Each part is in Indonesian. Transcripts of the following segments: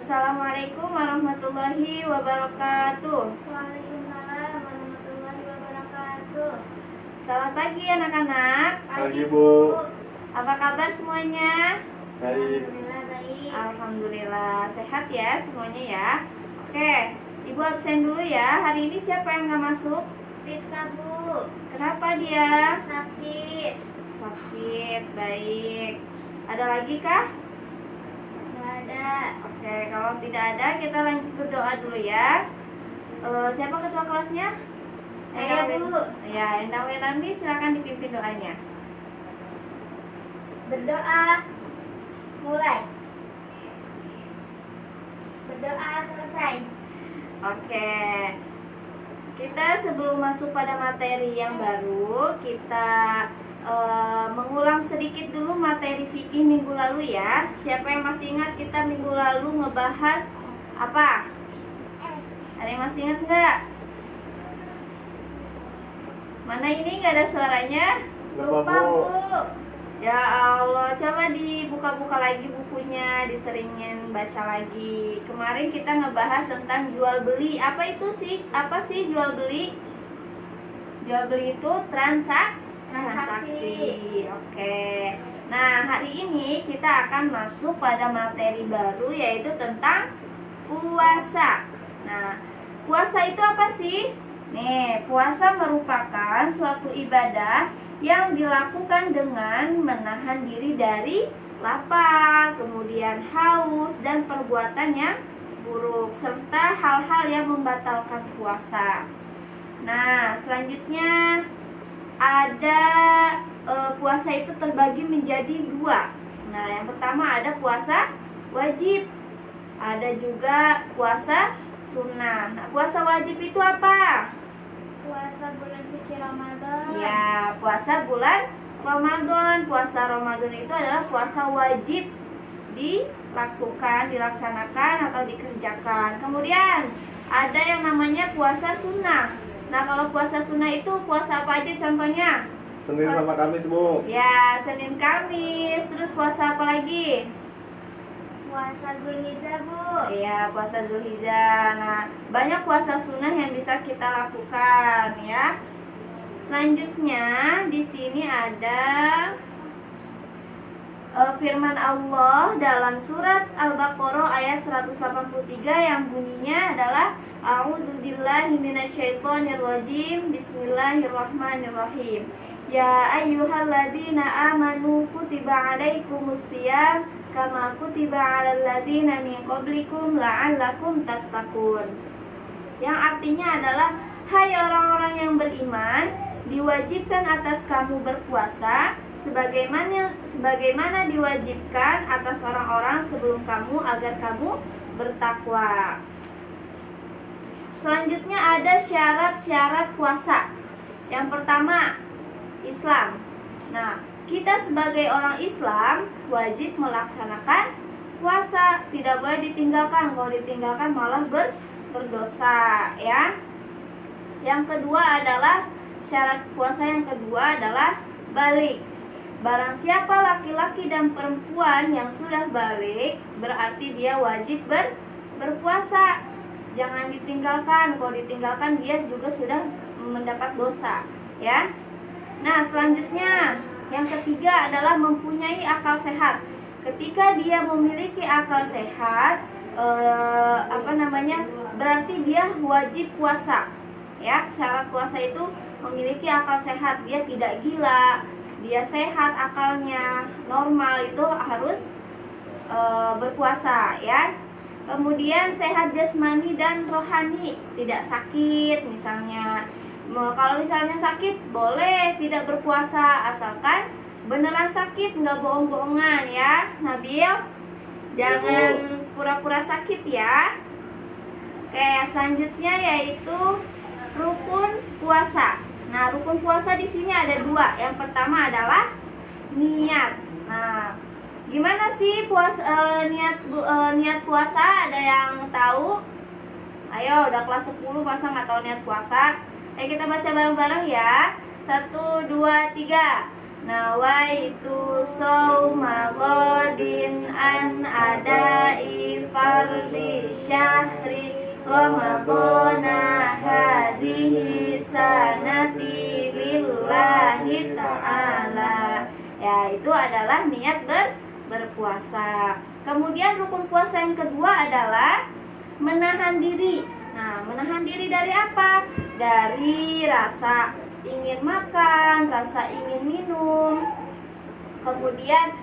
Assalamualaikum warahmatullahi wabarakatuh. Waalaikumsalam warahmatullahi wabarakatuh. Selamat pagi anak-anak. Pagi, Bu. Apa kabar semuanya? Baik. Alhamdulillah baik. Alhamdulillah sehat ya semuanya ya. Oke, Ibu absen dulu ya. Hari ini siapa yang nggak masuk? Rizka, Bu. Kenapa dia? Sakit. Sakit, baik. Ada lagi kah? Nggak ada. Oke, kalau tidak ada kita lanjut berdoa dulu ya. Siapa ketua kelasnya? Saya, Bu. Ya, Endang Wenardi silakan dipimpin doanya. Berdoa. Mulai. Berdoa selesai. Oke. Kita sebelum masuk pada materi yang baru, kita mengulang sedikit dulu materi fikih minggu lalu ya. Siapa yang masih ingat kita minggu lalu ngebahas apa? Ada yang masih ingat nggak? Mana ini nggak ada suaranya? Lupa, Bu. Ya Allah, coba dibuka-buka lagi bukunya, diseringin baca lagi. Kemarin kita ngebahas tentang jual beli. Apa itu sih? Apa sih jual beli? Jual beli itu transaksi. Oke. Nah, hari ini kita akan masuk pada materi baru yaitu tentang puasa. Nah, puasa itu apa sih? Nih, puasa merupakan suatu ibadah yang dilakukan dengan menahan diri dari lapar, kemudian haus, dan perbuatan yang buruk, serta hal-hal yang membatalkan puasa. Nah, selanjutnya ada puasa itu terbagi menjadi dua. Nah, yang pertama ada puasa wajib, ada juga puasa sunnah. Nah, puasa wajib itu apa? Puasa bulan suci Ramadan. Ya, puasa bulan Ramadan. Puasa Ramadan itu adalah puasa wajib dilakukan, dilaksanakan atau dikerjakan. Kemudian ada yang namanya puasa sunnah. Nah, kalau puasa sunnah itu puasa apa aja contohnya? Senin sama Kamis, Bu. Ya, Senin Kamis. Terus puasa apa lagi? Puasa Zulhijjah, Bu. Iya, puasa Zulhijjah. Nah, banyak puasa sunnah yang bisa kita lakukan ya. Selanjutnya di sini ada firman Allah dalam surat Al-Baqarah ayat 183 yang bunyinya adalah A'udzubillahi minasyaitonirrajim. Bismillahirrahmanirrahim. Ya ayyuhalladzina amanu kutiba alaikumusiyam kama kutiba 'alal ladzina min qablikum la'allakum tattaqun. Yang artinya adalah hai orang-orang yang beriman, diwajibkan atas kamu berpuasa sebagaimana diwajibkan atas orang-orang sebelum kamu agar kamu bertakwa. Selanjutnya ada syarat-syarat puasa. Yang pertama, Islam. Nah, kita sebagai orang Islam wajib melaksanakan puasa, tidak boleh ditinggalkan. Kalau ditinggalkan malah berdosa ya. Yang kedua adalah syarat puasa yang kedua adalah balik. Barang siapa laki-laki dan perempuan yang sudah balik, berarti dia wajib berpuasa. Jangan ditinggalkan. Kalau ditinggalkan dia juga sudah mendapat dosa ya. Nah, selanjutnya yang ketiga adalah mempunyai akal sehat. Ketika dia memiliki akal sehat, berarti dia wajib puasa. Ya, syarat puasa itu memiliki akal sehat. Dia tidak gila, dia sehat akalnya, normal, itu harus berpuasa ya. Kemudian sehat jasmani dan rohani, tidak sakit misalnya. Kalau misalnya sakit boleh tidak berpuasa asalkan beneran sakit, nggak bohong-bohongan ya, Nabil. Jangan pura-pura sakit ya. Oke, selanjutnya yaitu rukun puasa. Nah, rukun puasa di sini ada dua. Yang pertama adalah niat. Nah, gimana sih niat puasa? Ada yang tahu? Ayo, udah kelas 10 masa nggak tahu niat puasa? Kita baca bareng-bareng ya. 1, 2, 3. nawaitu shauma ghadin an adai fardhi syahri ramadhana hadhihi sanati lillahi ta'ala. Ya, itu adalah niat berpuasa. Kemudian rukun puasa yang kedua adalah menahan diri. Nah, menahan diri dari apa? Dari rasa ingin makan, rasa ingin minum. Kemudian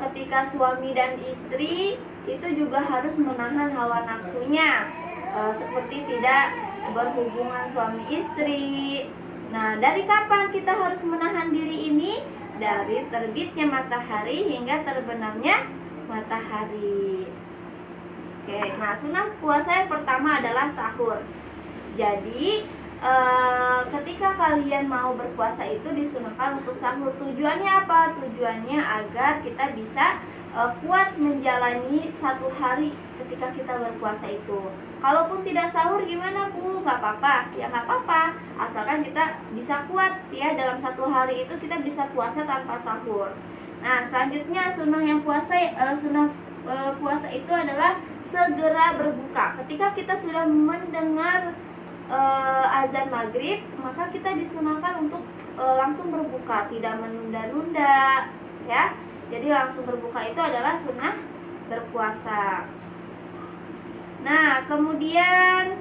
ketika suami dan istri itu juga harus menahan hawa nafsunya, seperti tidak berhubungan suami istri. Nah, dari kapan kita harus menahan diri ini? Dari terbitnya matahari hingga terbenamnya matahari. Oke, nah sunnah puasa yang pertama adalah sahur. Jadi ketika kalian mau berpuasa itu disunahkan untuk sahur. Tujuannya apa? Tujuannya agar kita bisa kuat menjalani satu hari ketika kita berpuasa itu. Kalaupun tidak sahur gimana Bu? Gak apa-apa. Ya gak apa-apa, asalkan kita bisa kuat ya, dalam satu hari itu kita bisa puasa tanpa sahur. Nah, selanjutnya sunnah yang puasa itu adalah segera berbuka. Ketika kita sudah mendengar azan maghrib, maka kita disunahkan untuk langsung berbuka, tidak menunda-nunda ya. Jadi langsung berbuka itu adalah sunnah berpuasa. Nah, kemudian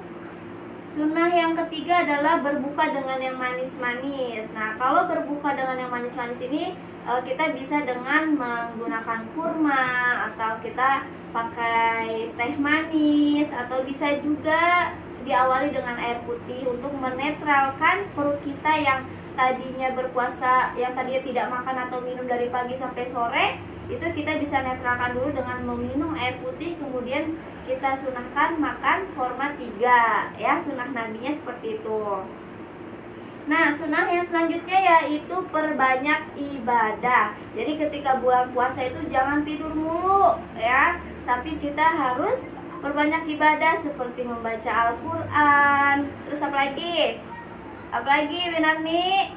sunnah yang ketiga adalah berbuka dengan yang manis-manis. Nah, kalau berbuka dengan yang manis-manis ini kita bisa dengan menggunakan kurma, atau kita pakai teh manis, atau bisa juga diawali dengan air putih untuk menetralkan perut kita yang tadinya berpuasa, yang tadinya tidak makan atau minum dari pagi sampai sore. Itu kita bisa netralkan dulu dengan meminum air putih, kemudian kita sunahkan makan kurma 3 ya, sunah nabinya seperti itu. Nah, sunnah yang selanjutnya yaitu perbanyak ibadah. Jadi ketika bulan puasa itu jangan tidur mulu ya, tapi kita harus perbanyak ibadah seperti membaca Al-Quran. Terus apa lagi? Apalagi Winarni?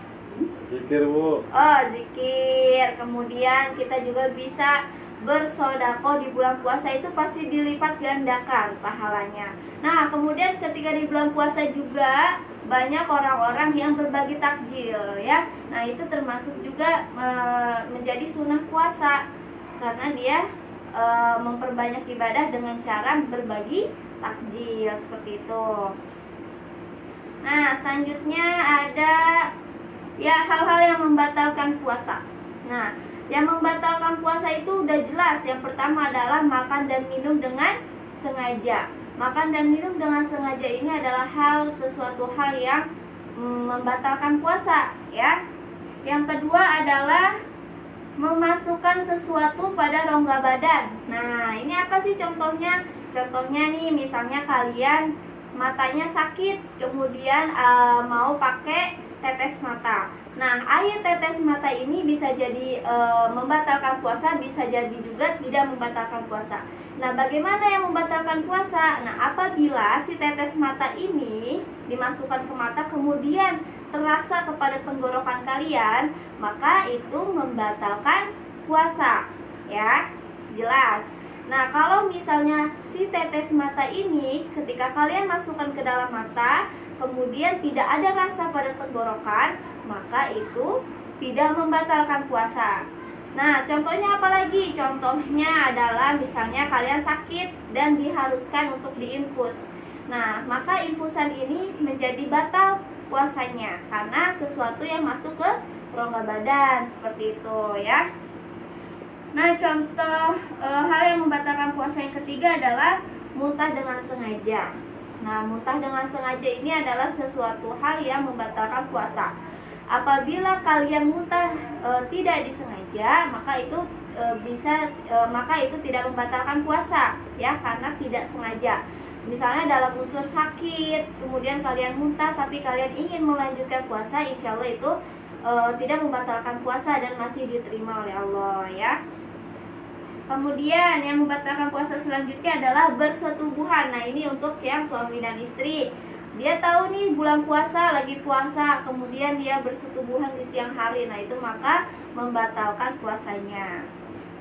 Zikir Bu. Oh, zikir. Kemudian kita juga bisa bersodako di bulan puasa, itu pasti dilipat gandakan pahalanya. Nah, kemudian ketika di bulan puasa juga banyak orang-orang yang berbagi takjil ya. Nah, itu termasuk juga menjadi sunnah puasa, karena dia memperbanyak ibadah dengan cara berbagi takjil seperti itu. Nah, selanjutnya ada ya hal-hal yang membatalkan puasa. Nah, yang membatalkan puasa itu udah jelas. Yang pertama adalah makan dan minum dengan sengaja. Makan dan minum dengan sengaja ini adalah sesuatu hal yang membatalkan puasa ya. Yang kedua adalah memasukkan sesuatu pada rongga badan. Nah, ini apa sih contohnya? Contohnya nih, misalnya kalian matanya sakit, kemudian mau pakai tetes mata. Nah, air tetes mata ini bisa jadi membatalkan puasa, bisa jadi juga tidak membatalkan puasa. Nah, bagaimana yang membatalkan puasa? Nah, apabila si tetes mata ini dimasukkan ke mata kemudian terasa kepada tenggorokan kalian, maka itu membatalkan puasa. Ya, jelas. Nah, kalau misalnya si tetes mata ini ketika kalian masukkan ke dalam mata kemudian tidak ada rasa pada tenggorokan, maka itu tidak membatalkan puasa. Nah, contohnya apa lagi? Contohnya adalah misalnya kalian sakit dan diharuskan untuk diinfus. Nah, maka infusan ini menjadi batal puasanya karena sesuatu yang masuk ke rongga badan seperti itu ya. Nah, contoh hal yang membatalkan puasa yang ketiga adalah muntah dengan sengaja. Nah, muntah dengan sengaja ini adalah sesuatu hal yang membatalkan puasa. Apabila kalian muntah tidak disengaja, maka itu tidak membatalkan puasa ya, karena tidak sengaja. Misalnya dalam unsur sakit, kemudian kalian muntah tapi kalian ingin melanjutkan puasa, insya Allah itu tidak membatalkan puasa dan masih diterima oleh Allah ya. Kemudian yang membatalkan puasa selanjutnya adalah bersetubuhan. Nah, ini untuk yang suami dan istri. dia tahu nih bulan puasa, lagi puasa, kemudian dia bersetubuhan di siang hari, nah itu maka membatalkan puasanya.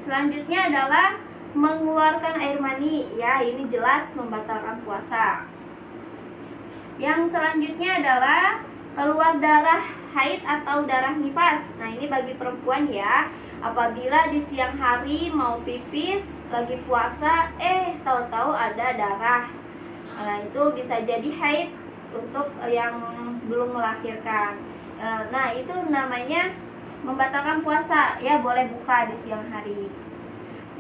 Selanjutnya adalah mengeluarkan air mani, ya ini jelas membatalkan puasa. Yang selanjutnya adalah keluar darah haid atau darah nifas. Nah ini bagi perempuan ya, apabila di siang hari mau pipis lagi puasa, tahu-tahu ada darah. Nah itu bisa jadi haid untuk yang belum melahirkan. Nah itu namanya membatalkan puasa, ya boleh buka di siang hari.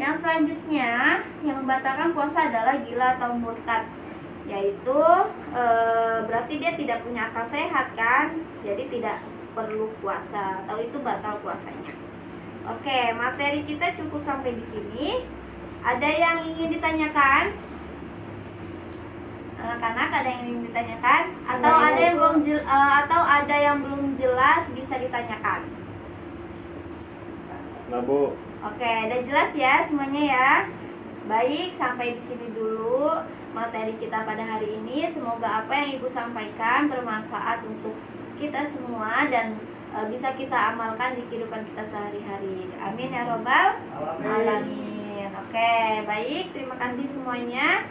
Yang selanjutnya yang membatalkan puasa adalah gila atau murtad, yaitu berarti dia tidak punya akal sehat kan, jadi tidak perlu puasa atau itu batal puasanya. Oke, materi kita cukup sampai di sini. Ada yang ingin ditanyakan? Anak-anak ada yang ingin ditanyakan? Atau ada yang belum atau ada yang belum jelas bisa ditanyakan? Nah, Bu. Oke, udah jelas ya semuanya ya. Baik, sampai di sini dulu materi kita pada hari ini. Semoga apa yang Ibu sampaikan bermanfaat untuk kita semua dan bisa kita amalkan di kehidupan kita sehari-hari. Amin ya robbal alamin. Oke, baik, terima kasih semuanya.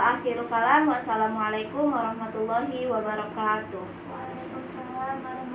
Akhirul kalam, wassalamualaikum warahmatullahi wabarakatuh. Waalaikumsalam warahmatullahi